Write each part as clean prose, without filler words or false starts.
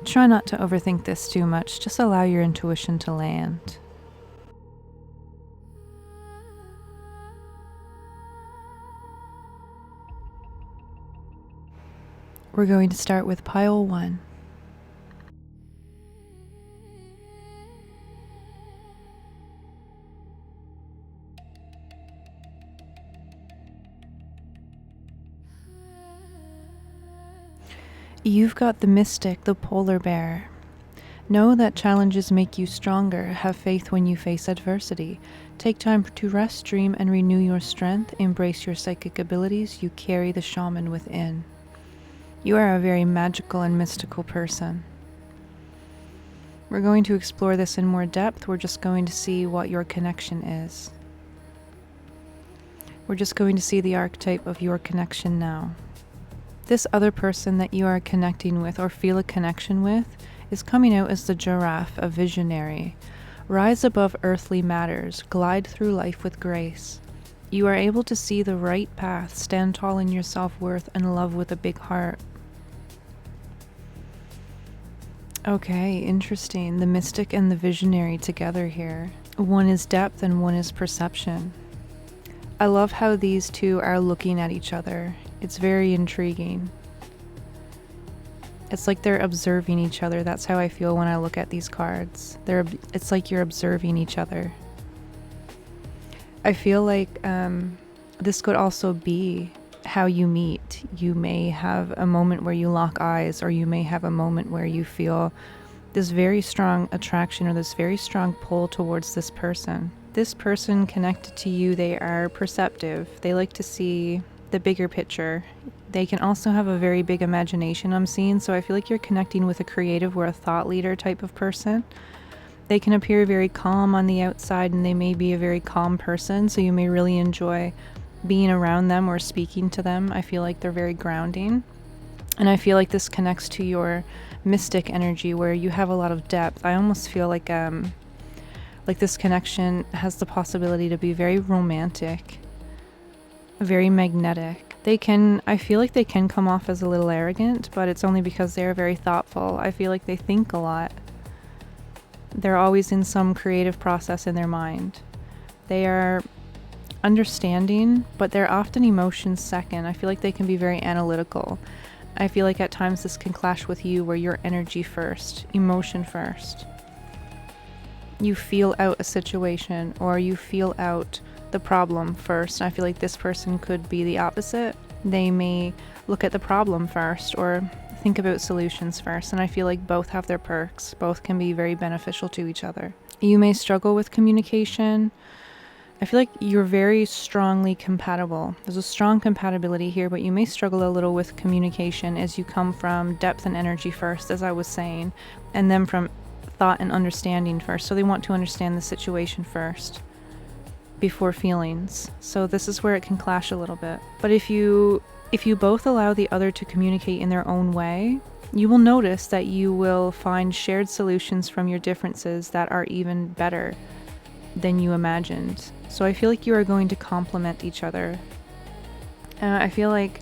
Try not to overthink this too much, just allow your intuition to land. We're going to start with pile 1. You've got the mystic, the polar bear. Know that challenges make you stronger. Have faith when you face adversity. Take time to rest, dream, and renew your strength. Embrace your psychic abilities. You carry the shaman within. You are a very magical and mystical person. We're going to explore this in more depth. We're just going to see what your connection is. We're just going to see the archetype of your connection now. This other person that you are connecting with or feel a connection with is coming out as the giraffe, a visionary. Rise above earthly matters, glide through life with grace. You are able to see the right path, stand tall in your self-worth, and love with a big heart. Okay, interesting. The mystic and the visionary together here. One is depth and one is perception. I love how these two are looking at each other. It's very intriguing. It's like they're observing each other. That's how I feel when I look at these cards. It's like you're observing each other. I feel like this could also be how you meet. You may have a moment where you lock eyes, or you may have a moment where you feel this very strong attraction or this very strong pull towards this person. This person connected to you, they are perceptive. They like to see the bigger picture. They can also have a very big imagination, I'm seeing, so I feel like you're connecting with a creative or a thought leader type of person. They can appear very calm on the outside, and they may be a very calm person, so you may really enjoy being around them or speaking to them. I feel like they're very grounding, and I feel like this connects to your mystic energy where you have a lot of depth. I almost feel like this connection has the possibility to be very romantic, very magnetic. I feel like they can come off as a little arrogant, but it's only because they're very thoughtful. I feel like they think a lot. They're always in some creative process in their mind. They are understanding, but they're often emotions second. I feel like they can be very analytical. I feel like at times this can clash with you where you're energy first, emotion first. You feel out a situation or you feel out the problem first. I feel like this person could be the opposite. They may look at the problem first or think about solutions first, and I feel like both have their perks. Both can be very beneficial to each other. You may struggle with communication. I feel like you're very strongly compatible. There's a strong compatibility here, but you may struggle a little with communication as you come from depth and energy first, as I was saying, and then from thought and understanding first. So they want to understand the situation first before feelings. So this is where it can clash a little bit. But if you both allow the other to communicate in their own way, you will notice that you will find shared solutions from your differences that are even better than you imagined. So I feel like you are going to complement each other. I feel like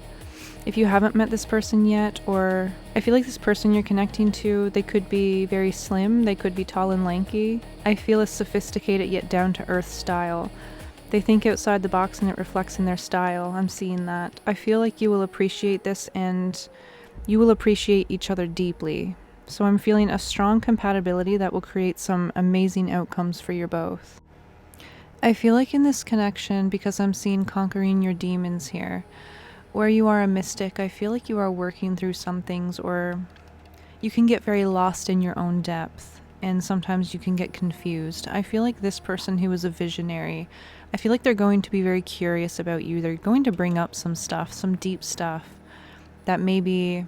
if you haven't met this person yet, or I feel like this person you're connecting to, they could be very slim, they could be tall and lanky. I feel a sophisticated yet down-to-earth style. They think outside the box and it reflects in their style. I'm seeing that. I feel like you will appreciate this and you will appreciate each other deeply. So I'm feeling a strong compatibility that will create some amazing outcomes for you both. I feel like in this connection, because I'm seeing conquering your demons here, where you are a mystic, I feel like you are working through some things, or you can get very lost in your own depth, and sometimes you can get confused. I feel like this person who is a visionary, I feel like they're going to be very curious about you. They're going to bring up some stuff, some deep stuff that maybe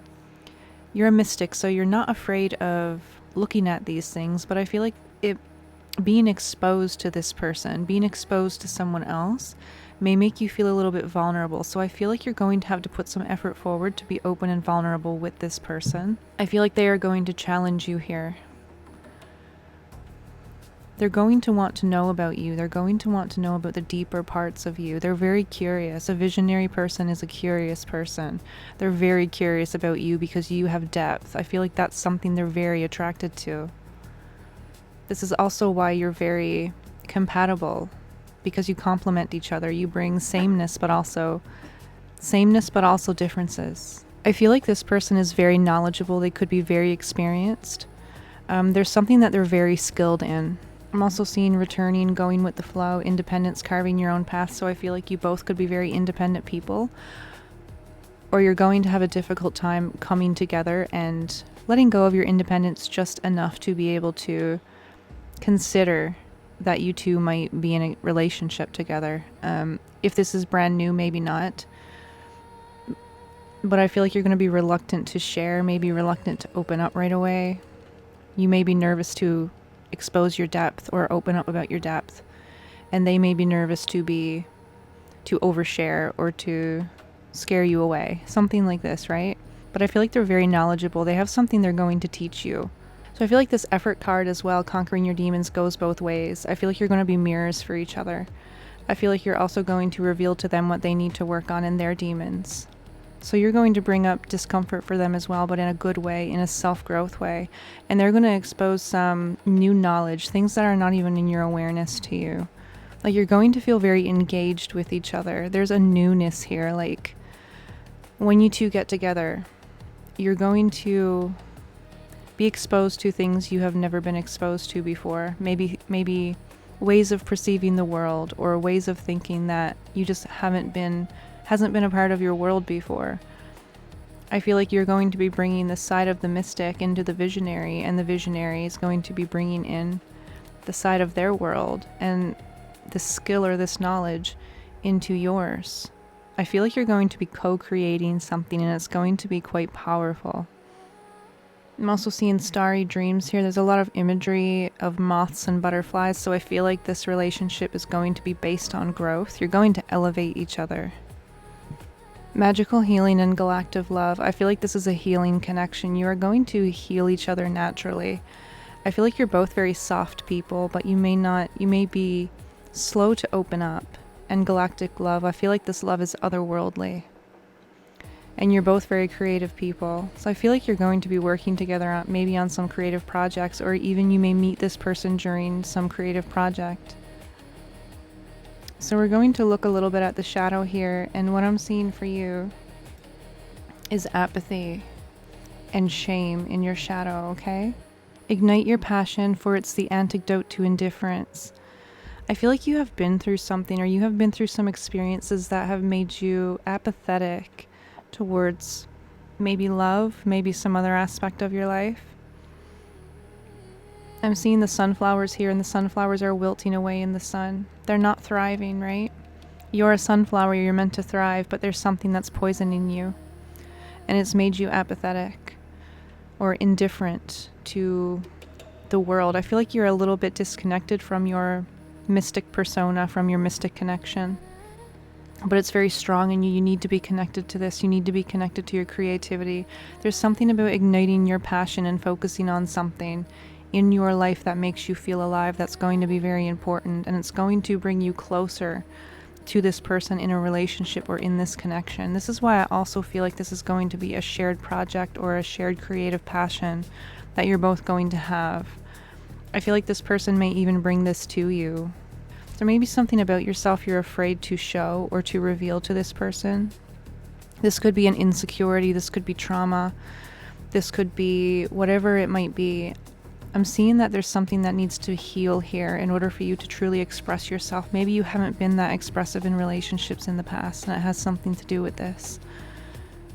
you're a mystic, so you're not afraid of looking at these things, but I feel like being exposed to this person, being exposed to someone else may make you feel a little bit vulnerable. So I feel like you're going to have to put some effort forward to be open and vulnerable with this person. I feel like they are going to challenge you here. They're going to want to know about you. They're going to want to know about the deeper parts of you. They're very curious. A visionary person is a curious person. They're very curious about you because you have depth. I feel like that's something they're very attracted to. This is also why you're very compatible, because you complement each other. You bring sameness, but also differences. I feel like this person is very knowledgeable. They could be very experienced. There's something that they're very skilled in. I'm also seeing returning, going with the flow, independence, carving your own path. So I feel like you both could be very independent people, or you're going to have a difficult time coming together and letting go of your independence just enough to be able to consider that you two might be in a relationship together. If this is brand new, maybe not. But I feel like you're going to be reluctant to share, maybe reluctant to open up right away. You may be nervous to expose your depth or open up about your depth, and they may be nervous to overshare or to scare you away, something like this, right? But I feel like they're very knowledgeable. They have something they're going to teach you. So I feel like this effort card as well, conquering your demons, goes both ways. I feel like you're going to be mirrors for each other. I feel like you're also going to reveal to them what they need to work on in their demons. So you're going to bring up discomfort for them as well, but in a good way, in a self-growth way. And they're going to expose some new knowledge, things that are not even in your awareness to you. Like, you're going to feel very engaged with each other. There's a newness here. Like, when you two get together, you're going to be exposed to things you have never been exposed to before. Maybe ways of perceiving the world, or ways of thinking that you just hasn't been a part of your world before. I feel like you're going to be bringing the side of the mystic into the visionary, and the visionary is going to be bringing in the side of their world and this skill or this knowledge into yours. I feel like you're going to be co-creating something, and it's going to be quite powerful. I'm also seeing starry dreams here. There's a lot of imagery of moths and butterflies, so I feel like this relationship is going to be based on growth. You're going to elevate each other. Magical healing and galactic love. I feel like this is a healing connection. You are going to heal each other naturally. I feel like you're both very soft people, but you may be slow to open up. And galactic love, I feel like this love is otherworldly. And you're both very creative people. So I feel like you're going to be working together maybe on some creative projects, or even you may meet this person during some creative project. So we're going to look a little bit at the shadow here, and what I'm seeing for you is apathy and shame in your shadow, okay? Ignite your passion, for it's the antidote to indifference. I feel like you have been through something, or you have been through some experiences that have made you apathetic towards maybe love, maybe some other aspect of your life. I'm seeing the sunflowers here, and the sunflowers are wilting away in the sun. They're not thriving, right? You're a sunflower, you're meant to thrive, but there's something that's poisoning you. And it's made you apathetic or indifferent to the world. I feel like you're a little bit disconnected from your mystic persona, from your mystic connection. But it's very strong in you. You need to be connected to this. You need to be connected to your creativity. There's something about igniting your passion and focusing on something in your life that makes you feel alive that's going to be very important, and it's going to bring you closer to this person in a relationship or in this connection. This is why I also feel like this is going to be a shared project or a shared creative passion that you're both going to have. I feel like this person may even bring this to you. There may be something about yourself you're afraid to show or to reveal to this person. This could be an insecurity, this could be trauma, this could be whatever it might be. I'm seeing that there's something that needs to heal here in order for you to truly express yourself. Maybe you haven't been that expressive in relationships in the past, and it has something to do with this.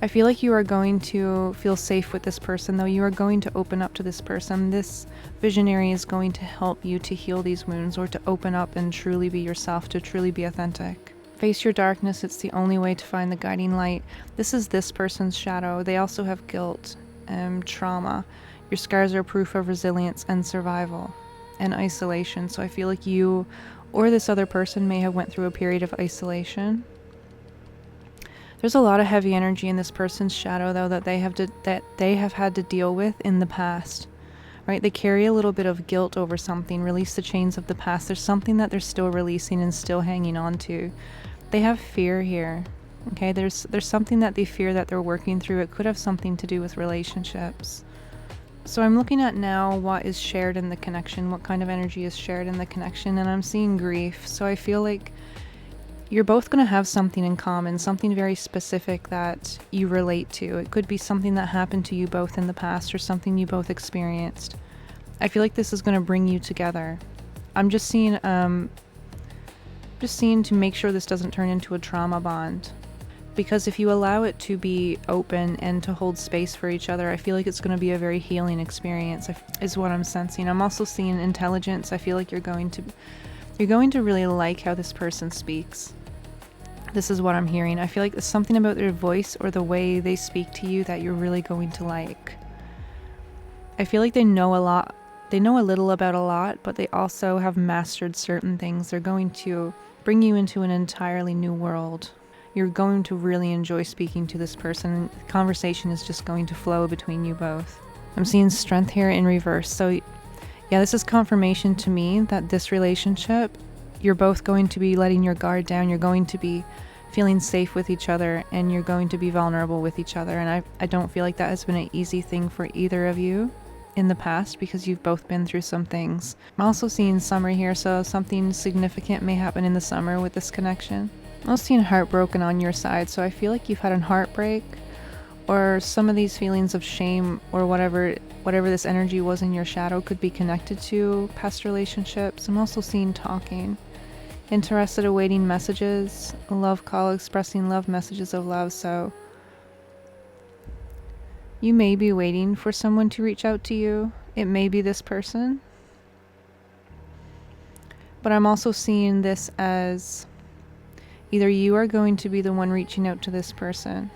I feel like you are going to feel safe with this person, though. You are going to open up to this person. This visionary is going to help you to heal these wounds, or to open up and truly be yourself, to truly be authentic. Face your darkness. It's the only way to find the guiding light. This is this person's shadow. They also have guilt and trauma. Your scars are proof of resilience and survival and isolation. So I feel like you or this other person may have went through a period of isolation. There's a lot of heavy energy in this person's shadow, though, that they have had to deal with in the past. right? They carry a little bit of guilt over something. Release the chains of the past. There's something that they're still releasing and still hanging on to. They have fear here. Okay, there's something that they fear that they're working through. It could have something to do with relationships. So I'm looking at now what is shared in the connection, what kind of energy is shared in the connection, and I'm seeing grief. So I feel like you're both going to have something in common, something very specific that you relate to. It could be something that happened to you both in the past or something you both experienced. I feel like this is going to bring you together. I'm just seeing to make sure this doesn't turn into a trauma bond. Because if you allow it to be open and to hold space for each other, I feel like it's going to be a very healing experience, is what I'm sensing. I'm also seeing intelligence. I feel like you're going to really like how this person speaks. This is what I'm hearing. I feel like there's something about their voice or the way they speak to you that you're really going to like. I feel like they know a lot. They know a little about a lot, but they also have mastered certain things. They're going to bring you into an entirely new world. You're going to really enjoy speaking to this person. The conversation is just going to flow between you both. I'm seeing strength here in reverse. So yeah, this is confirmation to me that this relationship, you're both going to be letting your guard down. You're going to be feeling safe with each other, and you're going to be vulnerable with each other. And I don't feel like that has been an easy thing for either of you in the past, because you've both been through some things. I'm also seeing summer here, so something significant may happen in the summer with this connection. I'm also seeing heartbroken on your side, so I feel like you've had a heartbreak, or some of these feelings of shame or whatever this energy was in your shadow could be connected to past relationships. I'm also seeing talking. Interested, awaiting messages, a love call, expressing love, messages of love. So you may be waiting for someone to reach out to you. It may be this person. But I'm also seeing this as either you are going to be the one reaching out to this person,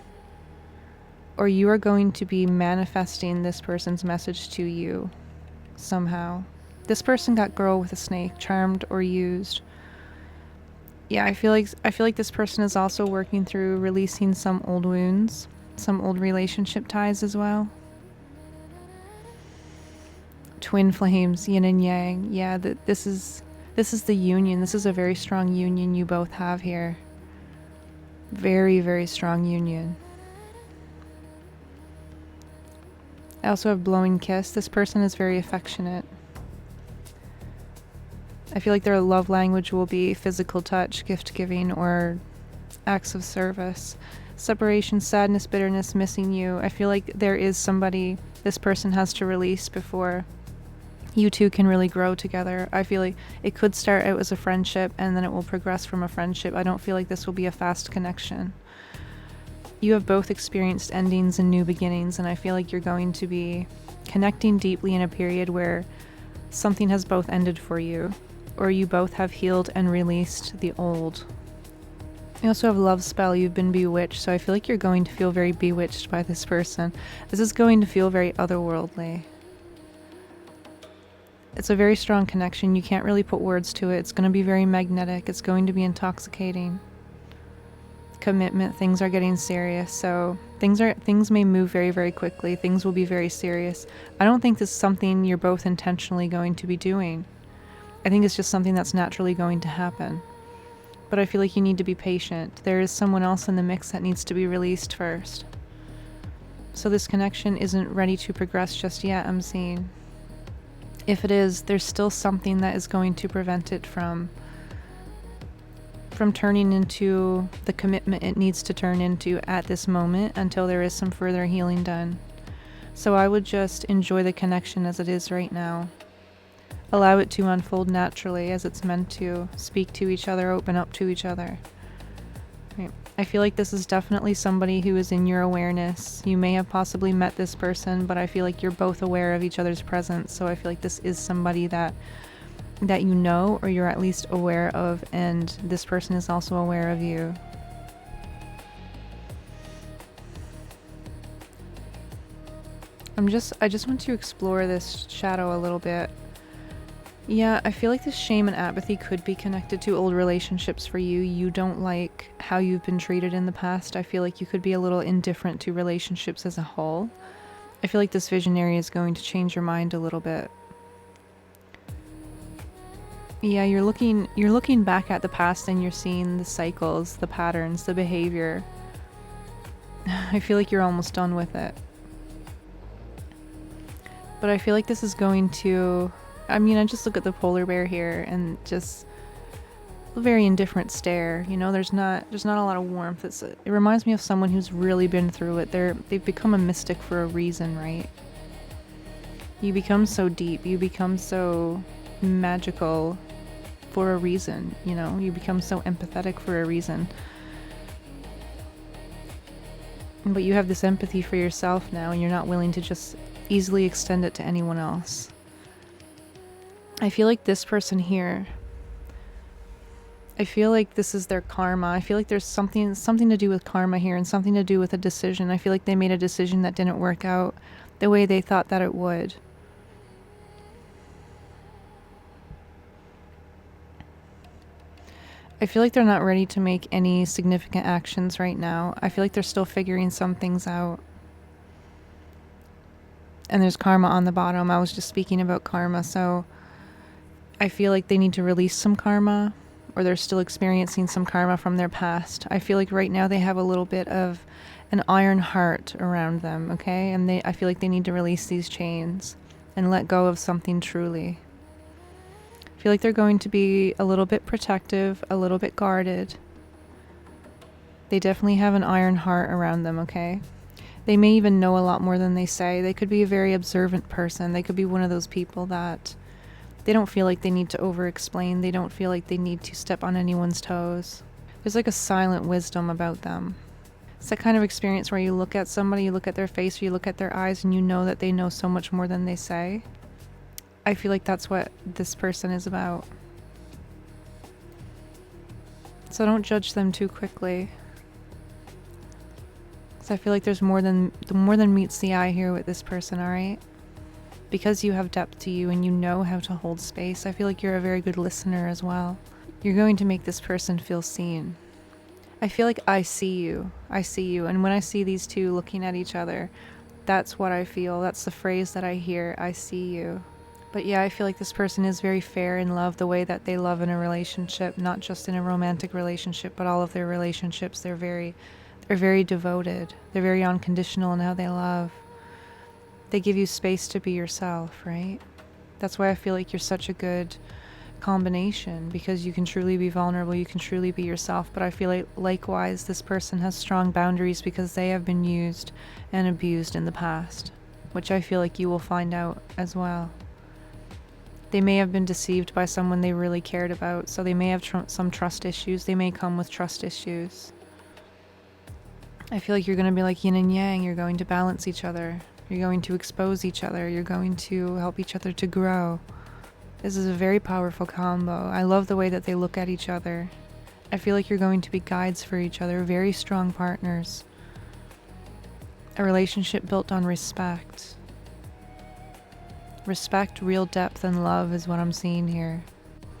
or you are going to be manifesting this person's message to you somehow. This person got girl with a snake, charmed or used. Yeah, I feel like this person is also working through releasing some old wounds, some old relationship ties as well. Twin flames, yin and yang. Yeah, this is the union. This is a very strong union you both have here. Very, very strong union. I also have blowing kiss. This person is very affectionate. I feel like their love language will be physical touch, gift giving, or acts of service. Separation, sadness, bitterness, missing you. I feel like there is somebody this person has to release before you two can really grow together. I feel like it could start out as a friendship and then it will progress from a friendship. I don't feel like this will be a fast connection. You have both experienced endings and new beginnings, and I feel like you're going to be connecting deeply in a period where something has both ended for you, or you both have healed and released the old. You also have love spell. You've been bewitched, so I feel like you're going to feel very bewitched by this person. This is going to feel very otherworldly. It's a very strong connection. You can't really put words to it. It's going to be very magnetic. It's going to be intoxicating. Commitment. Things are getting serious. So things may move very, very quickly. Things will be very serious. I don't think this is something you're both intentionally going to be doing. I think it's just something that's naturally going to happen. But I feel like you need to be patient. There is someone else in the mix that needs to be released first. So this connection isn't ready to progress just yet, I'm seeing. If it is, there's still something that is going to prevent it from turning into the commitment it needs to turn into at this moment until there is some further healing done. So I would just enjoy the connection as it is right now. Allow it to unfold naturally as it's meant to. Speak to each other, open up to each other. Right. I feel like this is definitely somebody who is in your awareness. You may have possibly met this person, but I feel like you're both aware of each other's presence. So I feel like this is somebody that you know, or you're at least aware of, and this person is also aware of you. I just want to explore this shadow a little bit. Yeah, I feel like this shame and apathy could be connected to old relationships for you. You don't like how you've been treated in the past. I feel like you could be a little indifferent to relationships as a whole. I feel like this visionary is going to change your mind a little bit. Yeah, you're looking back at the past and you're seeing the cycles, the patterns, the behavior. I feel like you're almost done with it. But I feel like this is going to, I mean, I just look at the polar bear here and just a very indifferent stare. You know, there's not a lot of warmth. It reminds me of someone who's really been through it. They've become a mystic for a reason, right? You become so deep, you become so magical for a reason, you know? You become so empathetic for a reason. But you have this empathy for yourself now, and you're not willing to just easily extend it to anyone else. I feel like this person here, I feel like this is their karma. I feel like there's something to do with karma here, and something to do with a decision. I feel like they made a decision that didn't work out the way they thought that it would. I feel like they're not ready to make any significant actions right now. I feel like they're still figuring some things out. And there's karma on the bottom. I was just speaking about karma, so I feel like they need to release some karma, or they're still experiencing some karma from their past. I feel like right now they have a little bit of an iron heart around them, okay? And I feel like they need to release these chains and let go of something truly. I feel like they're going to be a little bit protective, a little bit guarded. They definitely have an iron heart around them, okay? They may even know a lot more than they say. They could be a very observant person. They could be one of those people that they don't feel like they need to over-explain. They don't feel like they need to step on anyone's toes. There's like a silent wisdom about them. It's that kind of experience where you look at somebody, you look at their face, or you look at their eyes, and you know that they know so much more than they say. I feel like that's what this person is about. So don't judge them too quickly. So I feel like there's more than meets the eye here with this person, alright? Because you have depth to you and you know how to hold space, I feel like you're a very good listener as well. You're going to make this person feel seen. I feel like I see you, and when I see these two looking at each other, that's what I feel. That's the phrase that I hear, I see you. But yeah, I feel like this person is very fair in love, the way that they love in a relationship, not just in a romantic relationship, but all of their relationships. They're very devoted. They're very unconditional in how they love. They give you space to be yourself, right? That's why I feel like you're such a good combination, because you can truly be vulnerable, you can truly be yourself. But I feel like likewise, this person has strong boundaries because they have been used and abused in the past, which I feel like you will find out as well. They may have been deceived by someone they really cared about, so they may have some trust issues. They may come with trust issues. I feel like you're going to be like yin and yang. You're going to balance each other. You're going to expose each other. You're going to help each other to grow. This is a very powerful combo. I love the way that they look at each other. I feel like you're going to be guides for each other, very strong partners. A relationship built on respect. Respect, real depth, and love is what I'm seeing here.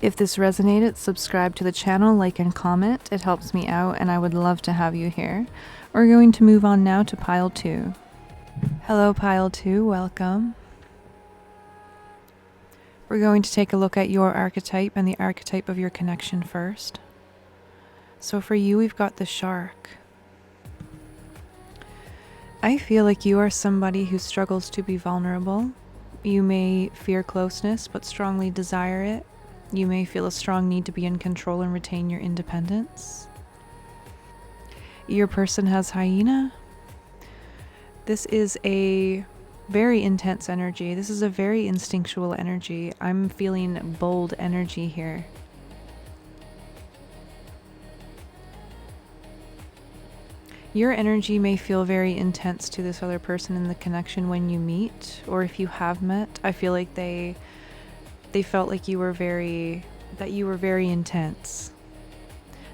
If this resonated, subscribe to the channel, like and comment. It helps me out and I would love to have you here. We're going to move on now to pile 2. Hello pile 2, welcome. We're going to take a look at your archetype and the archetype of your connection first. So for you, we've got the shark. I feel like you are somebody who struggles to be vulnerable. You may fear closeness, but strongly desire it. You may feel a strong need to be in control and retain your independence. Your person has hyena. This is a very intense energy. This is a very instinctual energy. I'm feeling bold energy here. Your energy may feel very intense to this other person in the connection when you meet, or if you have met. I feel like they felt like you were very intense.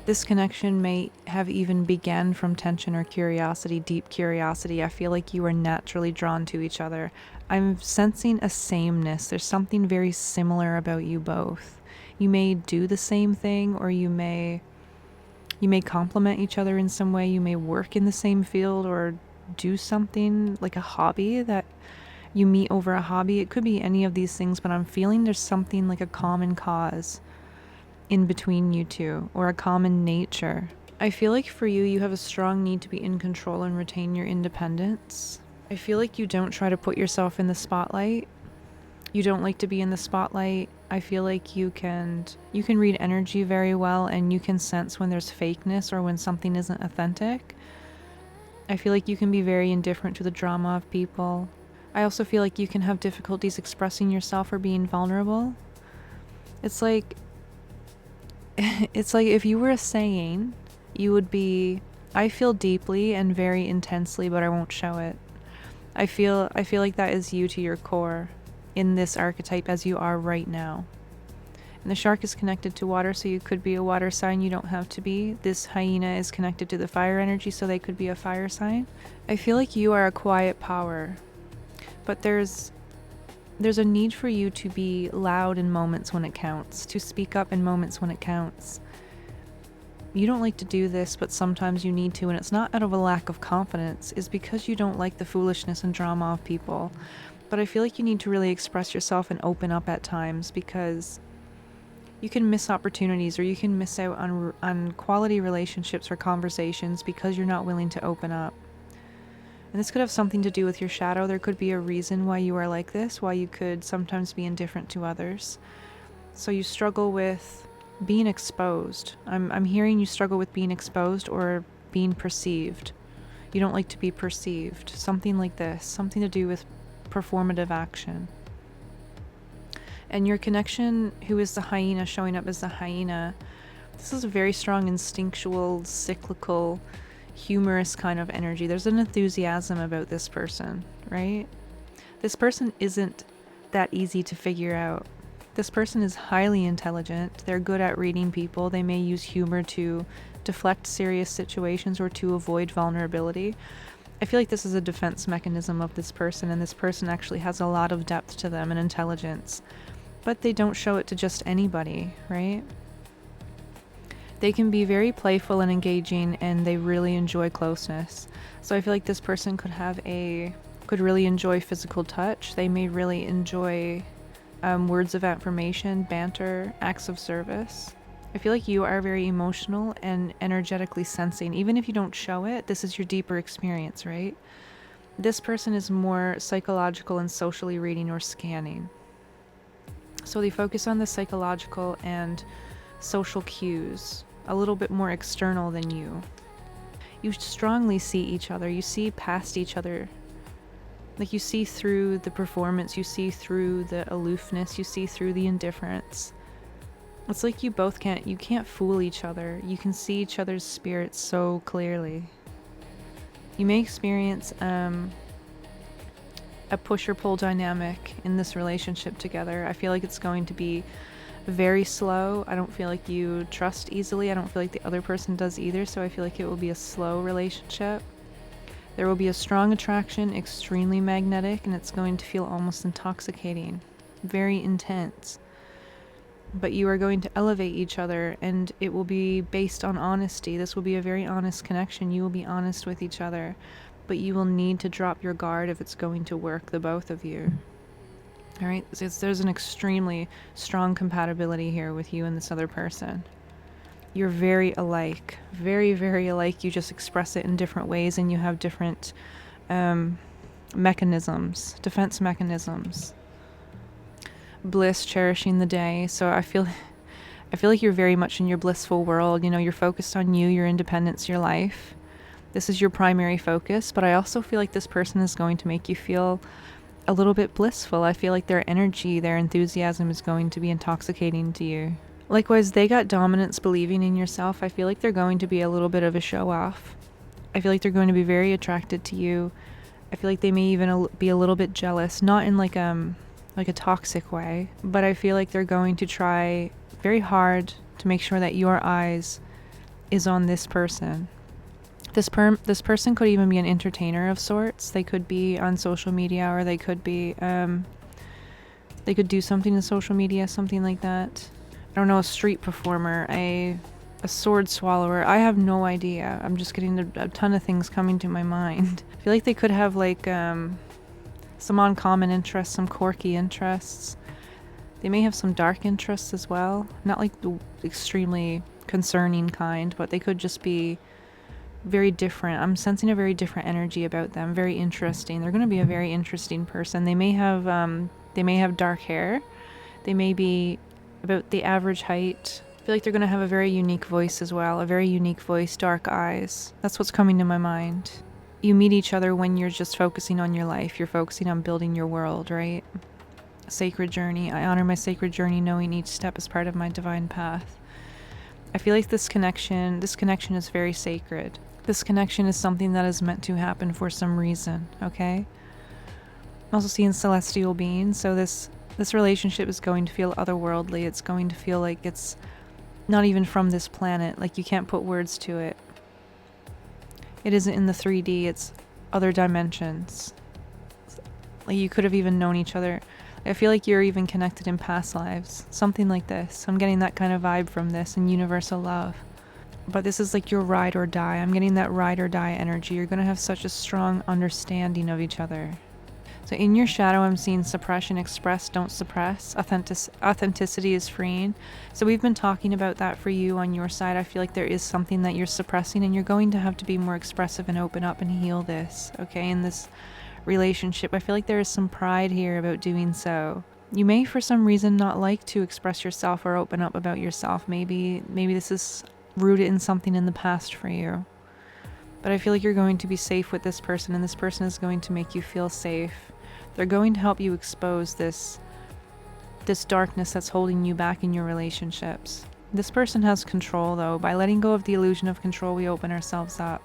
This connection may have even began from tension or curiosity, deep curiosity. I feel like you are naturally drawn to each other. I'm sensing a sameness. There's something very similar about you both. You may do the same thing, or you may complement each other in some way. You may work in the same field, or do something like a hobby that you meet over a hobby. It could be any of these things, but I'm feeling there's something like a common cause in between you two, or a common nature. I feel like for you, you have a strong need to be in control and retain your independence. I feel like you don't try to put yourself in the spotlight. You don't like to be in the spotlight. I feel like you can read energy very well, and you can sense when there's fakeness or when something isn't authentic. I feel like you can be very indifferent to the drama of people. I also feel like you can have difficulties expressing yourself or being vulnerable. It's like if you were a saying, you would be, I feel deeply and very intensely, but I won't show it. I feel like that is you to your core in this archetype as you are right now. And the shark is connected to water, so you could be a water sign. You don't have to be. This hyena is connected to the fire energy, so they could be a fire sign. I feel like you are a quiet power, but there's a need for you to be loud in moments when it counts, to speak up in moments when it counts. You don't like to do this, but sometimes you need to, and it's not out of a lack of confidence. It's because you don't like the foolishness and drama of people. But I feel like you need to really express yourself and open up at times, because you can miss opportunities, or you can miss out on quality relationships or conversations because you're not willing to open up. And this could have something to do with your shadow. There could be a reason why you are like this, why you could sometimes be indifferent to others. So you struggle with being exposed. I'm hearing you struggle with being exposed or being perceived. You don't like to be perceived. Something like this, something to do with performative action. And your connection, who is the hyena, showing up as the hyena, this is a very strong instinctual, cyclical, humorous kind of energy. There's an enthusiasm about this person, right? This person isn't that easy to figure out. This person is highly intelligent. They're good at reading people. They may use humor to deflect serious situations or to avoid vulnerability. I feel like this is a defense mechanism of this person, and this person actually has a lot of depth to them and intelligence. But they don't show it to just anybody, right? They can be very playful and engaging, and they really enjoy closeness. So I feel like this person could really enjoy physical touch. They may really enjoy words of affirmation, banter, acts of service. I feel like you are very emotional and energetically sensing. Even if you don't show it, this is your deeper experience, right? This person is more psychological and socially reading or scanning. So they focus on the psychological and social cues, a little bit more external than you. You strongly see each other. You see past each other. Like, you see through the performance, you see through the aloofness, you see through the indifference. It's like you can't fool each other. You can see each other's spirits so clearly. You may experience a push or pull dynamic in this relationship together. I feel like it's going to be very slow. I don't feel like you trust easily. I don't feel like the other person does either, so I feel like it will be a slow relationship. There will be a strong attraction, extremely magnetic, and it's going to feel almost intoxicating, very intense. But you are going to elevate each other, and it will be based on honesty. This will be a very honest connection. You will be honest with each other, but you will need to drop your guard if it's going to work, the both of you. All right, so there's an extremely strong compatibility here with you and this other person. You're very alike, very, very alike. You just express it in different ways, and you have different mechanisms, defense mechanisms. Bliss, cherishing the day. So I feel like you're very much in your blissful world. You know, you're focused on you, your independence, your life. This is your primary focus, but I also feel like this person is going to make you feel a little bit blissful. I feel like their energy, their enthusiasm is going to be intoxicating to you. Likewise, they got dominance, believing in yourself. I feel like they're going to be a little bit of a show off. I feel like they're going to be very attracted to you. I feel like they may even be a little bit jealous, not in like a toxic way, but I feel like they're going to try very hard to make sure that your eyes is on this person. This person could even be an entertainer of sorts. They could be on social media, or they could be they could do something in social media, something like that. I don't know, a street performer, a A sword swallower. I have no idea. I'm just getting a ton of things coming to my mind. I feel like they could have like some uncommon interests, some quirky interests. They may have some dark interests as well. Not like the extremely concerning kind, but they could just be very different. I'm sensing a very different energy about them. Very interesting. They're going to be a very interesting person. They may have dark hair. They may be about the average height. I feel like they're going to have a very unique voice as well. A very unique voice, dark eyes. That's what's coming to my mind. You meet each other when you're just focusing on your life. You're focusing on building your world, right? Sacred journey. I honor my sacred journey, knowing each step is part of my divine path. I feel like this connection is very sacred. This connection is something that is meant to happen for some reason, okay? I'm also seeing celestial beings, so this relationship is going to feel otherworldly. It's going to feel like it's not even from this planet. Like, you can't put words to it. It isn't in the 3D, it's other dimensions. Like, you could have even known each other. I feel like you're even connected in past lives. Something like this. I'm getting that kind of vibe from this, and universal love. But this is like your ride or die. I'm getting that ride or die energy. You're going to have such a strong understanding of each other. So in your shadow, I'm seeing suppression, express, don't suppress. Authenticity is freeing. So we've been talking about that for you on your side. I feel like there is something that you're suppressing, and you're going to have to be more expressive and open up and heal this, okay, in this relationship. I feel like there is some pride here about doing so. You may, for some reason, not like to express yourself or open up about yourself. Maybe this is rooted in something in the past for you. But I feel like you're going to be safe with this person, and this person is going to make you feel safe. They're going to help you expose this darkness that's holding you back in your relationships. This person has control, though. By letting go of the illusion of control, we open ourselves up.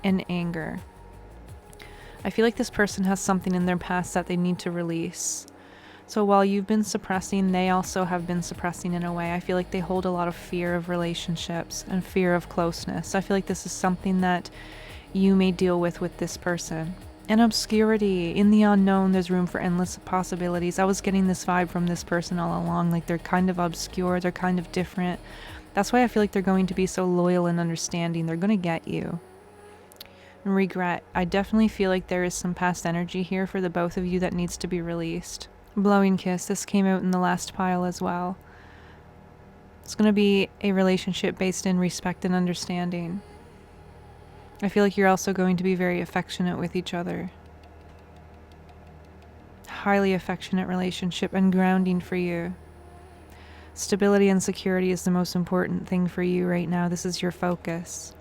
And anger. I feel like this person has something in their past that they need to release. So while you've been suppressing, they also have been suppressing in a way. I feel like they hold a lot of fear of relationships and fear of closeness. I feel like this is something that you may deal with this person. And obscurity. In the unknown, there's room for endless possibilities. I was getting this vibe from this person all along. Like, they're kind of obscure. They're kind of different. That's why I feel like they're going to be so loyal and understanding. They're going to get you. And regret. I definitely feel like there is some past energy here for the both of you that needs to be released. Blowing kiss. This came out in the last pile as well. It's going to be a relationship based in respect and understanding. I feel like you're also going to be very affectionate with each other. Highly affectionate relationship and grounding for you. Stability and security is the most important thing for you right now. This is your focus.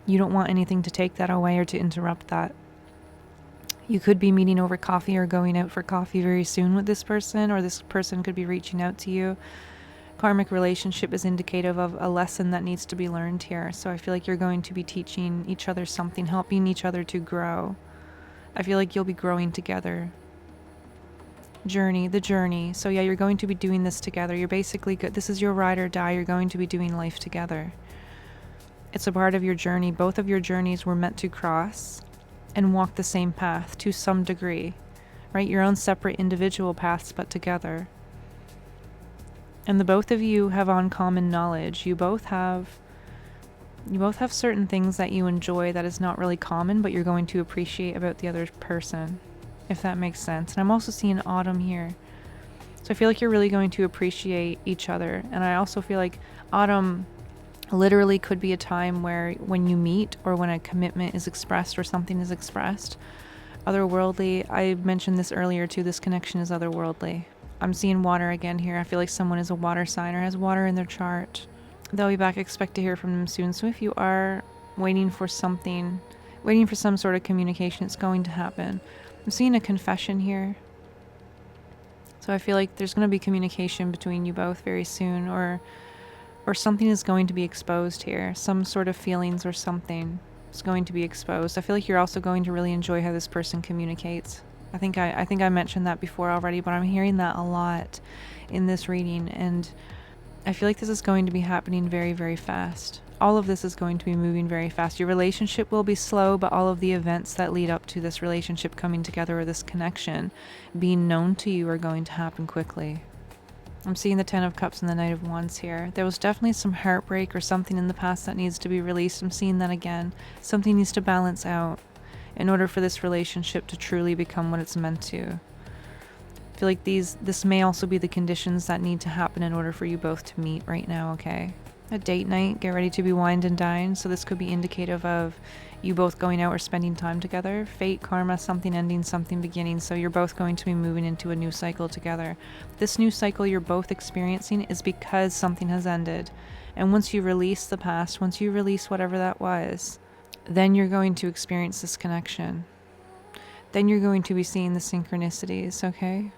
You don't want anything to take that away or to interrupt that. You could be meeting over coffee or going out for coffee very soon with this person, or this person could be reaching out to you. Karmic relationship is indicative of a lesson that needs to be learned here. So I feel like you're going to be teaching each other something, helping each other to grow. I feel like you'll be growing together. The journey. So yeah, you're going to be doing this together. You're basically good. This is your ride or die. You're going to be doing life together. It's a part of your journey. Both of your journeys were meant to cross and walk the same path to some degree, right? Your own separate individual paths, but together. And the both of you have uncommon knowledge. You both have certain things that you enjoy that is not really common, but you're going to appreciate about the other person, if that makes sense. And I'm also seeing autumn here. So I feel like you're really going to appreciate each other. And I also feel like autumn literally could be a time where when you meet or when a commitment is expressed or something is expressed, otherworldly. I mentioned this earlier too. This connection is otherworldly. I'm seeing water again here. I feel like someone is a water sign or has water in their chart. They'll be back. Expect to hear from them soon. So if you are waiting for some sort of communication, it's going to happen. I'm seeing a confession here. So I feel like there's going to be communication between you both very soon, or something is going to be exposed here. Some sort of feelings or something is going to be exposed. I feel like you're also going to really enjoy how this person communicates. I think I mentioned that before already, but I'm hearing that a lot in this reading, and I feel like this is going to be happening very, very fast. All of this is going to be moving very fast. Your relationship will be slow, but all of the events that lead up to this relationship coming together or this connection being known to you are going to happen quickly. I'm seeing the Ten of Cups and the Knight of Wands here. There was definitely some heartbreak or something in the past that needs to be released. I'm seeing that again. Something needs to balance out in order for this relationship to truly become what it's meant to. I feel like this may also be the conditions that need to happen in order for you both to meet right now, okay? A date night, get ready to be wined and dined. So this could be indicative of you both going out or spending time together. Fate, karma, something ending, something beginning. So you're both going to be moving into a new cycle together. This new cycle you're both experiencing is because something has ended. And once you release the past, once you release whatever that was, then you're going to experience this connection. Then you're going to be seeing the synchronicities, okay?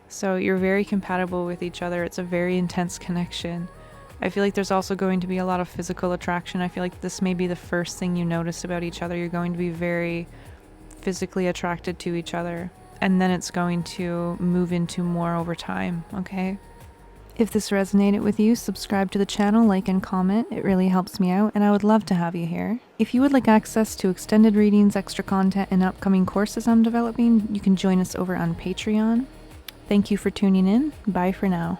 So you're very compatible with each other. It's a very intense connection. I feel like there's also going to be a lot of physical attraction. I feel like this may be the first thing you notice about each other. You're going to be very physically attracted to each other. And then it's going to move into more over time, okay? If this resonated with you, subscribe to the channel, like and comment. It really helps me out, and I would love to have you here. If you would like access to extended readings, extra content, and upcoming courses I'm developing, you can join us over on Patreon. Thank you for tuning in. Bye for now.